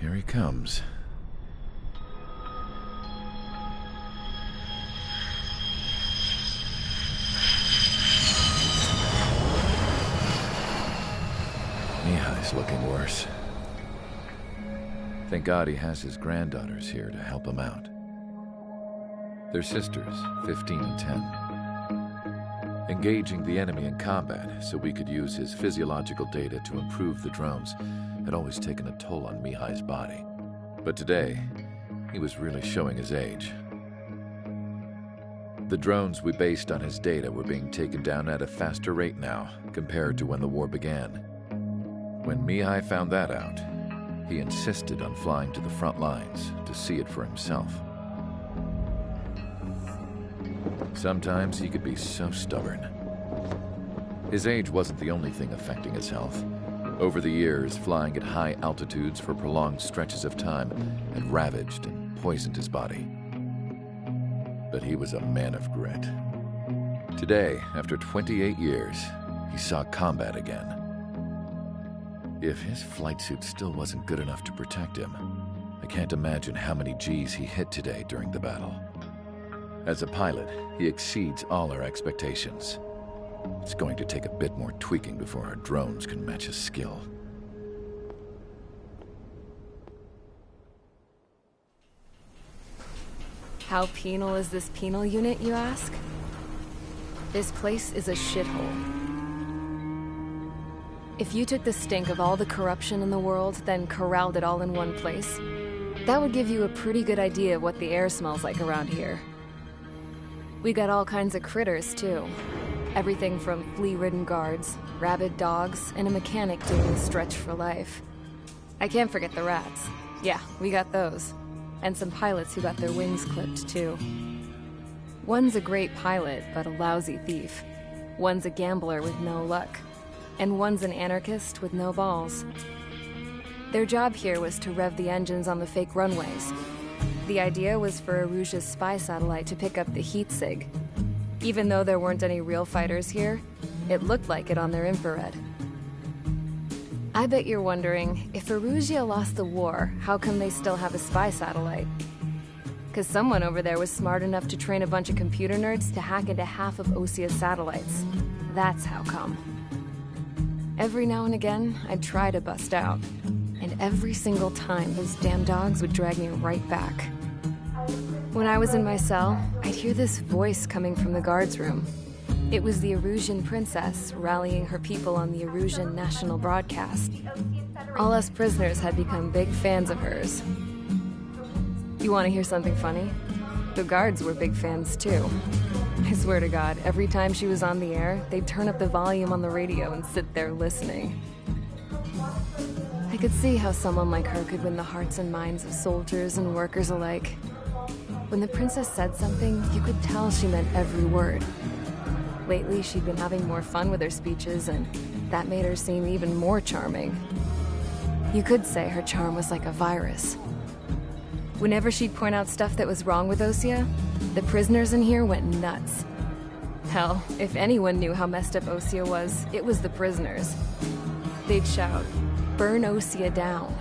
Here he comes. Mihai's looking worse. Thank God he has his granddaughters here to help him out. They're sisters, 15 and 10. Engaging the enemy in combat so we could use his physiological data to improve the drones had always taken a toll on Mihai's body. But today, he was really showing his age. The drones we based on his data were being taken down at a faster rate now compared to when the war began. When Mihai found that out, he insisted on flying to the front lines to see it for himself. Sometimes he could be so stubborn. His age wasn't the only thing affecting his health. Over the years, flying at high altitudes for prolonged stretches of time had ravaged and poisoned his body. But he was a man of grit. Today, after 28 years, he saw combat again. If his flight suit still wasn't good enough to protect him, I can't imagine how many Gs he hit today during the battle. As a pilot, he exceeds all our expectations. It's going to take a bit more tweaking before our drones can match his skill. How penal is this penal unit, you ask? This place is a shithole. If you took the stink of all the corruption in the world, then corralled it all in one place, that would give you a pretty good idea of what the air smells like around here. We got all kinds of critters, too. Everything from flea-ridden guards, rabid dogs, and a mechanic doing a stretch for life. I can't forget the rats. Yeah, we got those. And some pilots who got their wings clipped, too. One's a great pilot, but a lousy thief. One's a gambler with no luck. And one's an anarchist with no balls. Their job here was to rev the engines on the fake runways. The idea was for Aruja's spy satellite to pick up the heat sig. Even though there weren't any real fighters here, it looked like it on their infrared. I bet you're wondering, if Aruja lost the war, how come they still have a spy satellite? 'Cause someone over there was smart enough to train a bunch of computer nerds to hack into half of Osia's satellites. That's how come. Every now and again, I'd try to bust out. And every single time, those damn dogs would drag me right back. When I was in my cell, I'd hear this voice coming from the guards room. It was the Arusian princess rallying her people on the Arusian national broadcast. All us prisoners had become big fans of hers. You want to hear something funny? The guards were big fans too. I swear to God, every time she was on the air, they'd turn up the volume on the radio and sit there listening. I could see how someone like her could win the hearts and minds of soldiers and workers alike. When the princess said something, you could tell she meant every word. Lately, she'd been having more fun with her speeches, and that made her seem even more charming. You could say her charm was like a virus. Whenever she'd point out stuff that was wrong with Osia, the prisoners in here went nuts. Hell, if anyone knew how messed up Osia was, it was the prisoners. They'd shout, "Burn Osia down."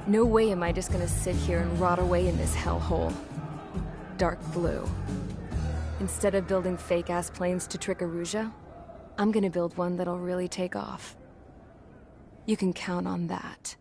No way am I just gonna sit here and rot away in this hellhole. Dark blue. Instead of building fake-ass planes to trick Aruja, I'm gonna build one that'll really take off. You can count on that.